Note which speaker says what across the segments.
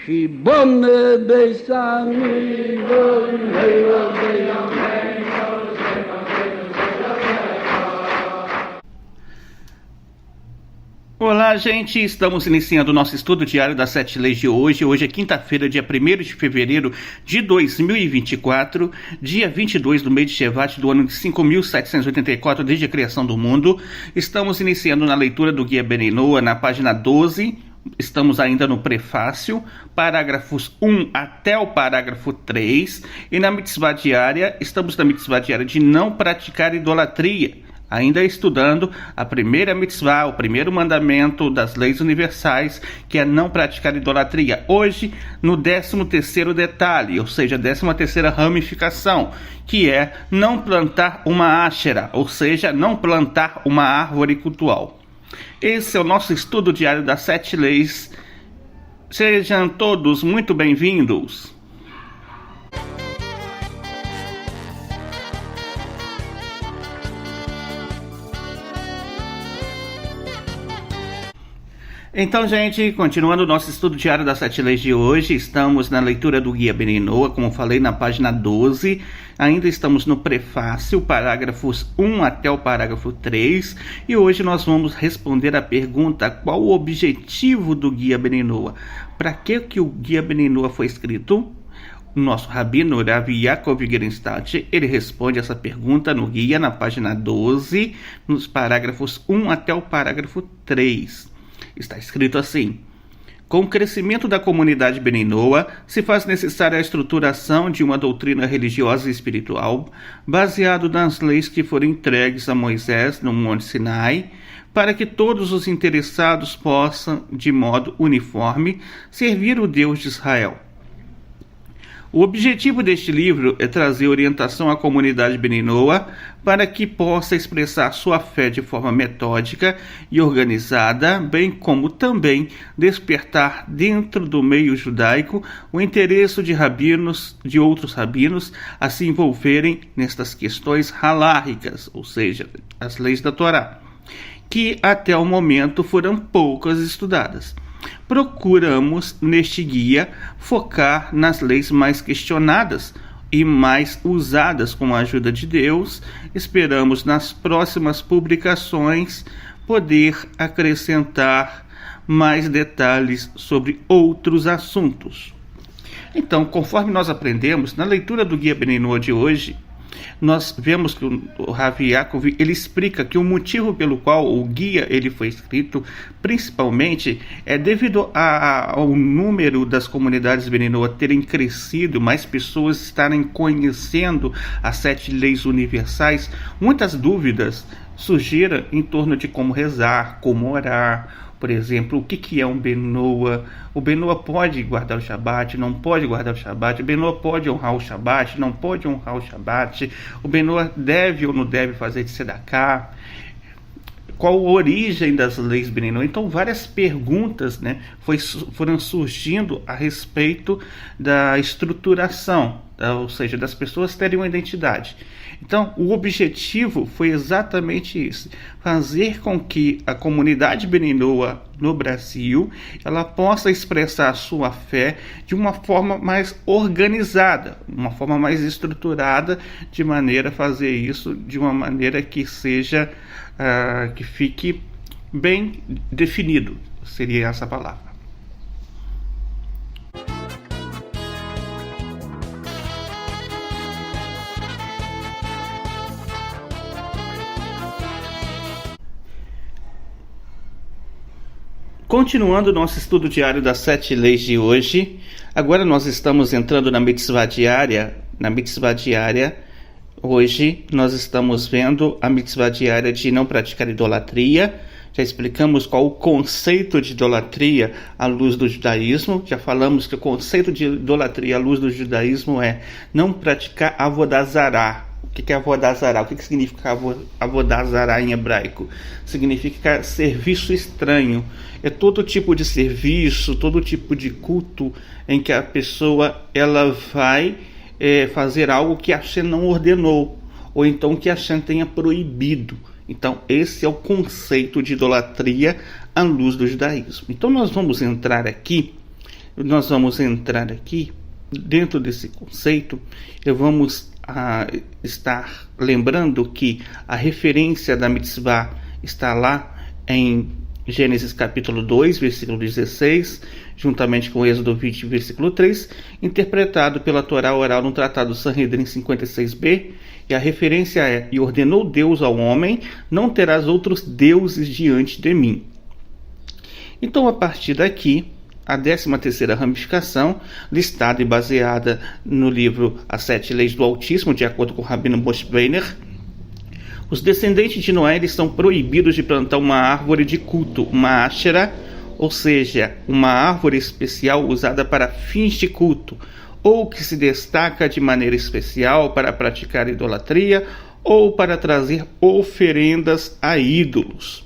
Speaker 1: Shibone Besami
Speaker 2: Olá, gente! Estamos iniciando o nosso estudo diário das 7 leis de hoje. Hoje é quinta-feira, dia 1º de fevereiro de 2024, dia 22 do mês de Shevat do ano de 5.784 desde a criação do mundo. Estamos iniciando na leitura do Guia Ben Noa, na página 12. Estamos ainda no prefácio, parágrafos 1 até o parágrafo 3. E na mitzvah diária, estamos na mitzvah diária de não praticar idolatria. Ainda estudando a primeira mitzvah, o primeiro mandamento das leis universais, que é não praticar idolatria. Hoje, no 13º detalhe, ou seja, 13ª ramificação, que é não plantar uma áshera, ou seja, não plantar uma árvore cultual. Esse é o nosso estudo diário das 7 leis. Sejam todos muito bem-vindos. Então, gente, continuando o nosso estudo diário das 7 leis de hoje, estamos na leitura do Guia Ben Noa, como falei, na página 12. Ainda estamos no prefácio, parágrafos 1 até o parágrafo 3. E hoje nós vamos responder a pergunta: qual o objetivo do Guia Ben Noa? Para que o Guia Ben Noa foi escrito? O nosso rabino, Rav Yaakov Gerenstadt, ele responde essa pergunta no guia, na página 12, nos parágrafos 1 até o parágrafo 3. Está escrito assim: com o crescimento da comunidade Ben Noa, se faz necessária a estruturação de uma doutrina religiosa e espiritual, baseado nas leis que foram entregues a Moisés no Monte Sinai, para que todos os interessados possam, de modo uniforme, servir o Deus de Israel. O objetivo deste livro é trazer orientação à comunidade Ben Noa para que possa expressar sua fé de forma metódica e organizada, bem como também despertar dentro do meio judaico o interesse de outros rabinos a se envolverem nestas questões haláricas, ou seja, as leis da Torá, que até o momento foram poucas estudadas. Procuramos, neste guia, focar nas leis mais questionadas e mais usadas com a ajuda de Deus. Esperamos, nas próximas publicações, poder acrescentar mais detalhes sobre outros assuntos. Então, conforme nós aprendemos, na leitura do Guia Ben Noa de hoje, nós vemos que o Rav Yaakov, ele explica que o motivo pelo qual o guia ele foi escrito, principalmente, é devido ao número das comunidades Ben Noa terem crescido, mais pessoas estarem conhecendo as 7 leis universais. Muitas dúvidas surgiram em torno de como rezar, como orar. Por exemplo, o que é um Ben Noa? O Ben Noa pode guardar o Shabat, não pode guardar o Shabat. O Ben Noa pode honrar o Shabat, não pode honrar o Shabat. O Ben Noa deve ou não deve fazer de Sedaká? Qual a origem das leis Ben Noa? Então, várias perguntas, foram surgindo a respeito da estruturação, ou seja, das pessoas terem uma identidade. Então, o objetivo foi exatamente isso: fazer com que a comunidade Ben Noa no Brasil ela possa expressar a sua fé de uma forma mais organizada, uma forma mais estruturada, de maneira a fazer isso de uma maneira que seja que fique bem definido, seria essa palavra. Continuando nosso estudo diário das 7 leis de hoje, agora nós estamos entrando na mitzvah diária. Na mitzvah diária, hoje nós estamos vendo a mitzvah diária de não praticar idolatria. Já explicamos qual o conceito de idolatria à luz do judaísmo. Já falamos que o conceito de idolatria à luz do judaísmo é não praticar avodah zará. O que é avodah zará? O que significa avodah zará em hebraico? Significa serviço estranho. É todo tipo de serviço, todo tipo de culto em que a pessoa ela vai fazer algo que a Hashem não ordenou, ou então que a Hashem tenha proibido. Então, esse é o conceito de idolatria à luz do judaísmo. Então, nós vamos entrar aqui nós vamos entrar aqui, dentro desse conceito, vamos estar lembrando que a referência da mitzvah está lá em Gênesis capítulo 2, versículo 16, juntamente com Êxodo 20, versículo 3, interpretado pela Torá oral no Tratado Sanhedrin 56b, e a referência é: e ordenou Deus ao homem, não terás outros deuses diante de mim. Então, a partir daqui, a 13ª ramificação, listada e baseada no livro As 7 Leis do Altíssimo, de acordo com o Rabino Moshe Weiner, os descendentes de Noé eles são proibidos de plantar uma árvore de culto, uma Ashera, ou seja, uma árvore especial usada para fins de culto, ou que se destaca de maneira especial para praticar idolatria ou para trazer oferendas a ídolos.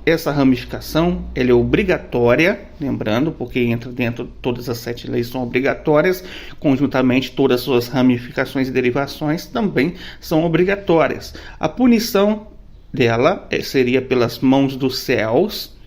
Speaker 2: Essa ramificação ela é obrigatória, lembrando, porque entra dentro, todas as 7 leis são obrigatórias, conjuntamente todas as suas ramificações e derivações também são obrigatórias. A punição dela seria pelas mãos dos céus.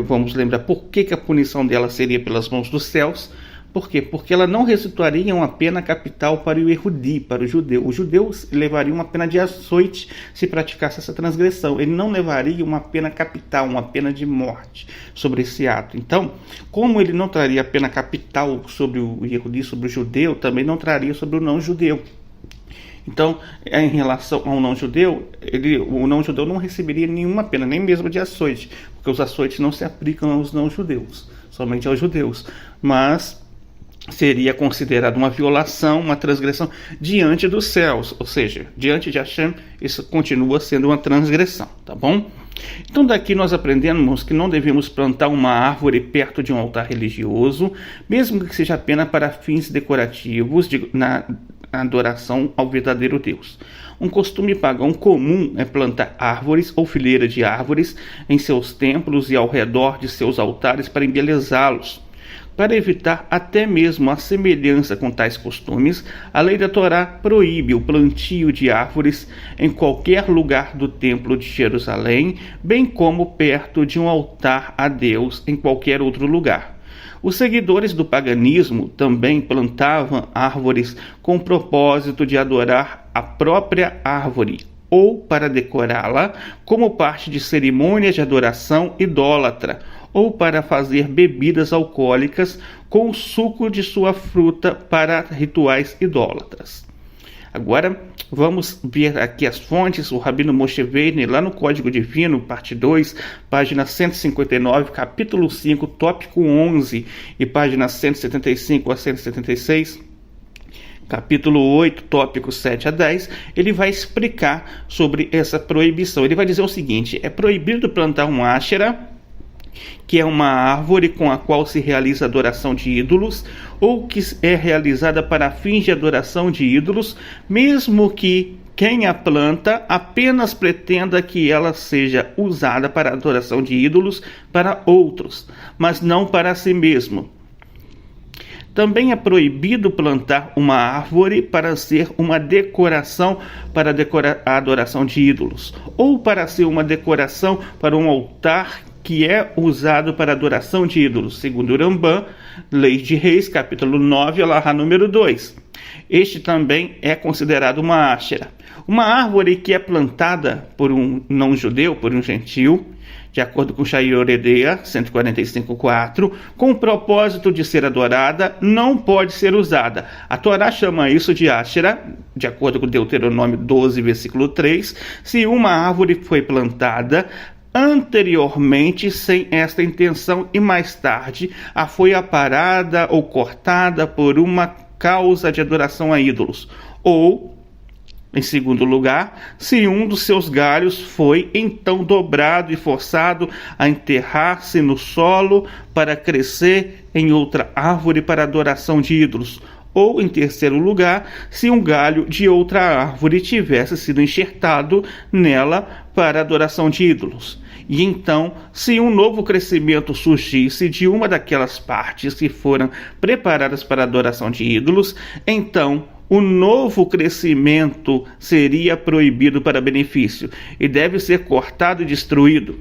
Speaker 2: Vamos lembrar por que a punição dela seria pelas mãos dos céus. Por quê? Porque ela não resultaria em uma pena capital para o erudi, para o judeu. Os judeus levariam uma pena de açoite se praticasse essa transgressão. Ele não levaria uma pena capital, uma pena de morte sobre esse ato. Então, como ele não traria a pena capital sobre o erudi, sobre o judeu, também não traria sobre o não-judeu. Então, em relação ao não-judeu, o não-judeu não receberia nenhuma pena, nem mesmo de açoite, porque os açoites não se aplicam aos não-judeus, somente aos judeus. Mas seria considerado uma violação, uma transgressão diante dos céus, ou seja, diante de Hashem, isso continua sendo uma transgressão, tá bom? Então daqui nós aprendemos que não devemos plantar uma árvore perto de um altar religioso, mesmo que seja apenas para fins decorativos, na adoração ao verdadeiro Deus. Um costume pagão comum é plantar árvores ou fileiras de árvores em seus templos e ao redor de seus altares para embelezá-los. Para evitar até mesmo a semelhança com tais costumes, a lei da Torá proíbe o plantio de árvores em qualquer lugar do Templo de Jerusalém, bem como perto de um altar a Deus em qualquer outro lugar. Os seguidores do paganismo também plantavam árvores com o propósito de adorar a própria árvore, ou para decorá-la como parte de cerimônias de adoração idólatra, ou para fazer bebidas alcoólicas com o suco de sua fruta para rituais idólatras. Agora, vamos ver aqui as fontes. O Rabino Moshe Weiner, lá no Código Divino, parte 2, página 159, capítulo 5, tópico 11, e página 175 a 176, capítulo 8, tópicos 7 a 10, ele vai explicar sobre essa proibição. Ele vai dizer o seguinte: é proibido plantar um Ashera, que é uma árvore com a qual se realiza adoração de ídolos, ou que é realizada para fins de adoração de ídolos, mesmo que quem a planta apenas pretenda que ela seja usada para adoração de ídolos para outros, mas não para si mesmo. Também é proibido plantar uma árvore para ser uma decoração para a adoração de ídolos, ou para ser uma decoração para um altar que é usado para adoração de ídolos, segundo o Rambam, Leis de Reis, capítulo 9, alahá número 2. Este também é considerado uma Ashera. Uma árvore que é plantada por um não-judeu, por um gentil, de acordo com Shai Oredea 145.4, com o propósito de ser adorada, não pode ser usada. A Torá chama isso de Ashera, de acordo com Deuteronômio 12, versículo 3, se uma árvore foi plantada anteriormente sem esta intenção e mais tarde a foi aparada ou cortada por uma causa de adoração a ídolos, ou, em segundo lugar, se um dos seus galhos foi então dobrado e forçado a enterrar-se no solo para crescer em outra árvore para adoração de ídolos, ou, em terceiro lugar, se um galho de outra árvore tivesse sido enxertado nela para adoração de ídolos. E então, se um novo crescimento surgisse de uma daquelas partes que foram preparadas para adoração de ídolos, então o novo crescimento seria proibido para benefício e deve ser cortado e destruído.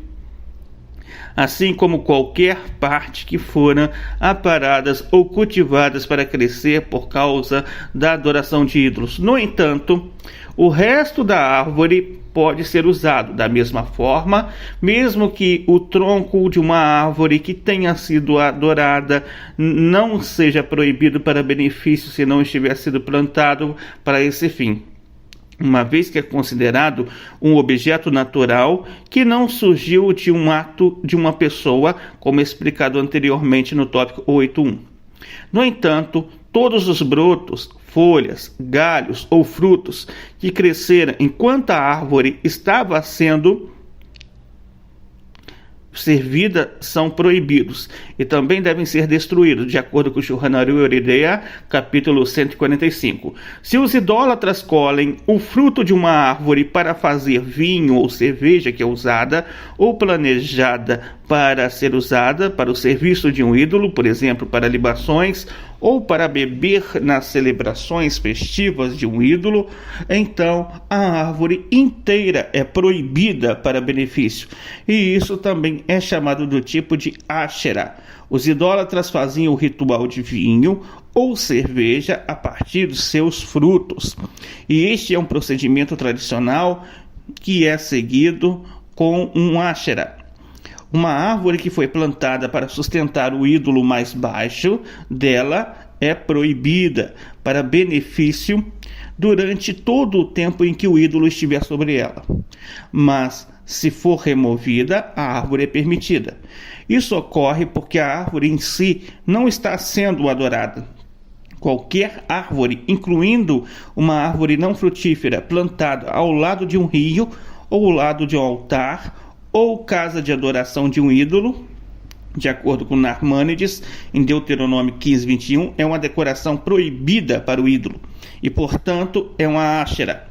Speaker 2: assim como qualquer parte que foram aparadas ou cultivadas para crescer por causa da adoração de ídolos. No entanto, o resto da árvore pode ser usado da mesma forma, mesmo que o tronco de uma árvore que tenha sido adorada não seja proibido para benefício se não estiver sido plantado para esse fim, uma vez que é considerado um objeto natural que não surgiu de um ato de uma pessoa, como explicado anteriormente no tópico 8.1. No entanto, todos os brotos, folhas, galhos ou frutos que cresceram enquanto a árvore estava sendo servida são proibidos e também devem ser destruídos, de acordo com o Shulchan Aruch Yoredeah, capítulo 145. Se os idólatras colhem o fruto de uma árvore para fazer vinho ou cerveja que é usada ou planejada para ser usada para o serviço de um ídolo, por exemplo, para libações ou para beber nas celebrações festivas de um ídolo, então a árvore inteira é proibida para benefício. E isso também é chamado do tipo de Asherah. Os idólatras faziam o ritual de vinho ou cerveja a partir dos seus frutos. E este é um procedimento tradicional que é seguido com um Asherah. Uma árvore que foi plantada para sustentar o ídolo mais baixo dela é proibida para benefício durante todo o tempo em que o ídolo estiver sobre ela. Mas, se for removida, a árvore é permitida. Isso ocorre porque a árvore em si não está sendo adorada. Qualquer árvore, incluindo uma árvore não frutífera plantada ao lado de um rio ou ao lado de um altar, ou casa de adoração de um ídolo, de acordo com Narmânides, em Deuteronômio 15:21, é uma decoração proibida para o ídolo e, portanto, é uma Asherah.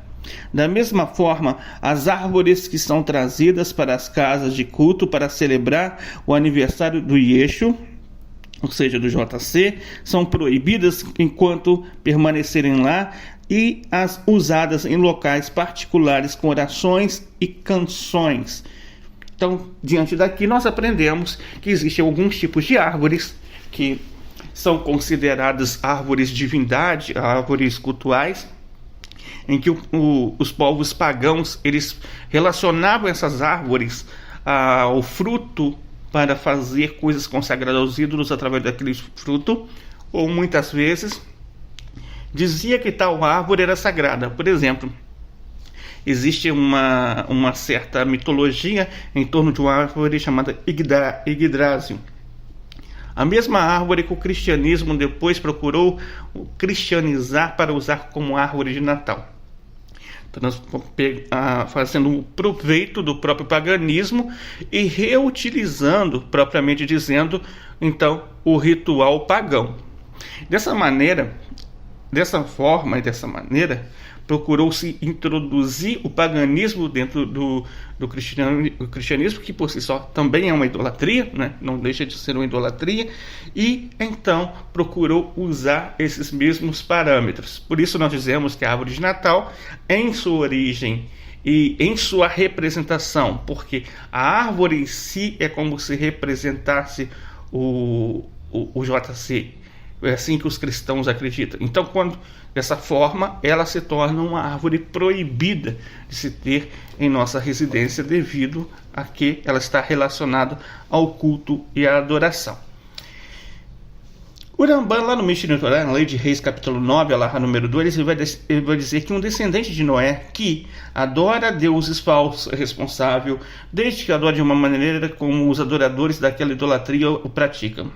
Speaker 2: Da mesma forma, as árvores que são trazidas para as casas de culto para celebrar o aniversário do Yeshu, ou seja, do JC, são proibidas enquanto permanecerem lá e as usadas em locais particulares com orações e canções. Então, diante daqui, nós aprendemos que existem alguns tipos de árvores que são consideradas árvores divindade, árvores cultuais, em que os povos pagãos eles relacionavam essas árvores ao fruto para fazer coisas consagradas aos ídolos através daquele fruto, ou muitas vezes dizia que tal árvore era sagrada. Por exemplo, existe uma certa mitologia em torno de uma árvore chamada Yggdrasil. A mesma árvore que o cristianismo depois procurou cristianizar para usar como árvore de Natal. Então, nós fazendo proveito do próprio paganismo e reutilizando, propriamente dizendo, então, o ritual pagão. Dessa maneira, procurou-se introduzir o paganismo dentro do cristianismo, que por si só também é uma idolatria, né? Não deixa de ser uma idolatria, e então procurou usar esses mesmos parâmetros. Por isso nós dizemos que a árvore de Natal, em sua origem e em sua representação, porque a árvore em si é como se representasse o JC. É assim que os cristãos acreditam. Então, dessa forma, ela se torna uma árvore proibida de se ter em nossa residência devido a que ela está relacionada ao culto e à adoração. O Ramban, lá no Mishneh Torah, na Lei de Reis, capítulo 9, alahá número 2, ele vai dizer que um descendente de Noé que adora deuses falsos é responsável, desde que adora de uma maneira como os adoradores daquela idolatria o praticam.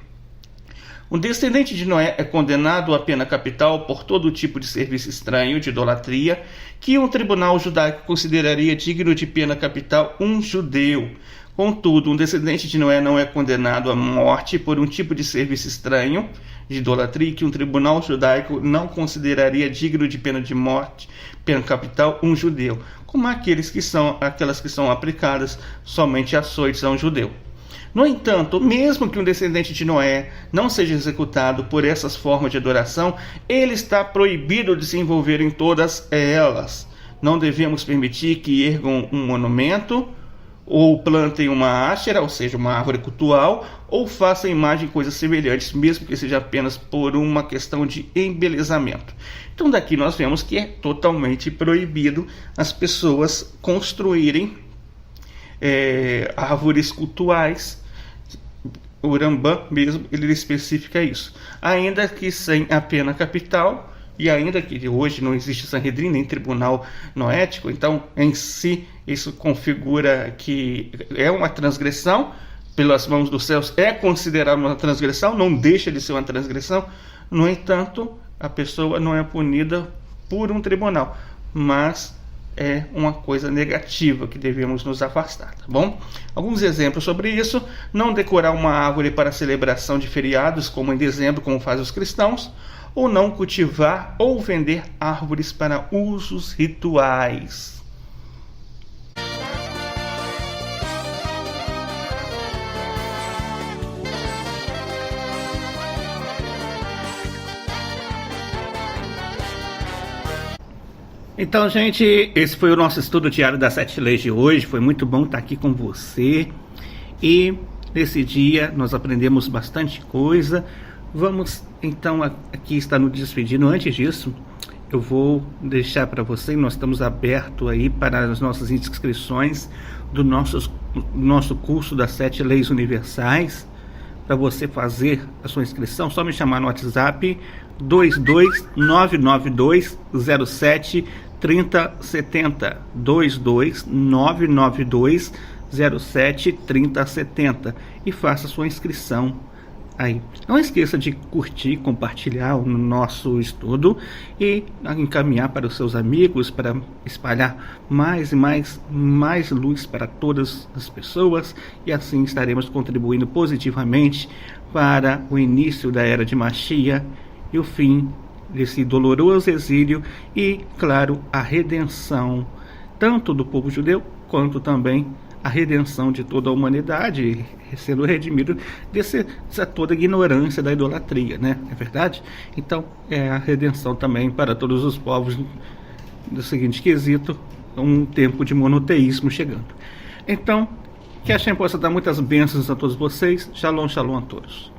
Speaker 2: Um descendente de Noé é condenado à pena capital por todo tipo de serviço estranho de idolatria que um tribunal judaico consideraria digno de pena capital um judeu. Contudo, um descendente de Noé não é condenado à morte por um tipo de serviço estranho de idolatria que um tribunal judaico não consideraria digno de pena de morte, pena capital, um judeu, como aquelas que são aplicadas somente açoites a um judeu. No entanto, mesmo que um descendente de Noé não seja executado por essas formas de adoração, ele está proibido de se envolver em todas elas. Não devemos permitir que ergam um monumento ou plantem uma Ashera, ou seja, uma árvore cultual, ou façam imagem, coisas semelhantes, mesmo que seja apenas por uma questão de embelezamento. Então daqui nós vemos que é totalmente proibido as pessoas construírem árvores cultuais. O Rambam mesmo, ele especifica isso, ainda que sem a pena capital, e ainda que hoje não existe Sanhedrin, nem tribunal noético, então em si isso configura que é uma transgressão, pelas mãos dos céus é considerado uma transgressão, não deixa de ser uma transgressão. No entanto, a pessoa não é punida por um tribunal, mas é uma coisa negativa que devemos nos afastar, tá bom? Alguns exemplos sobre isso: não decorar uma árvore para celebração de feriados, como em dezembro, como fazem os cristãos, ou não cultivar ou vender árvores para usos rituais. Então, gente, esse foi o nosso estudo diário das 7 leis de hoje. Foi muito bom estar aqui com você. E nesse dia nós aprendemos bastante coisa. Vamos então aqui estar nos despedindo. Antes disso, eu vou deixar para você, nós estamos abertos aí para as nossas inscrições do nosso curso das 7 leis universais. Para você fazer a sua inscrição, só me chamar no WhatsApp 22992073070, 22992073070, e faça a sua inscrição aí. Não esqueça de curtir, compartilhar o nosso estudo e encaminhar para os seus amigos, para espalhar mais e mais luz para todas as pessoas, e assim estaremos contribuindo positivamente para o início da era de Mashiach e o fim desse doloroso exílio e, claro, a redenção tanto do povo judeu quanto também a redenção de toda a humanidade, sendo redimido dessa toda a ignorância da idolatria, né? É verdade? Então, é a redenção também para todos os povos do seguinte quesito, um tempo de monoteísmo chegando. Então, que a Hashem possa dar muitas bênçãos a todos vocês. Shalom, shalom a todos.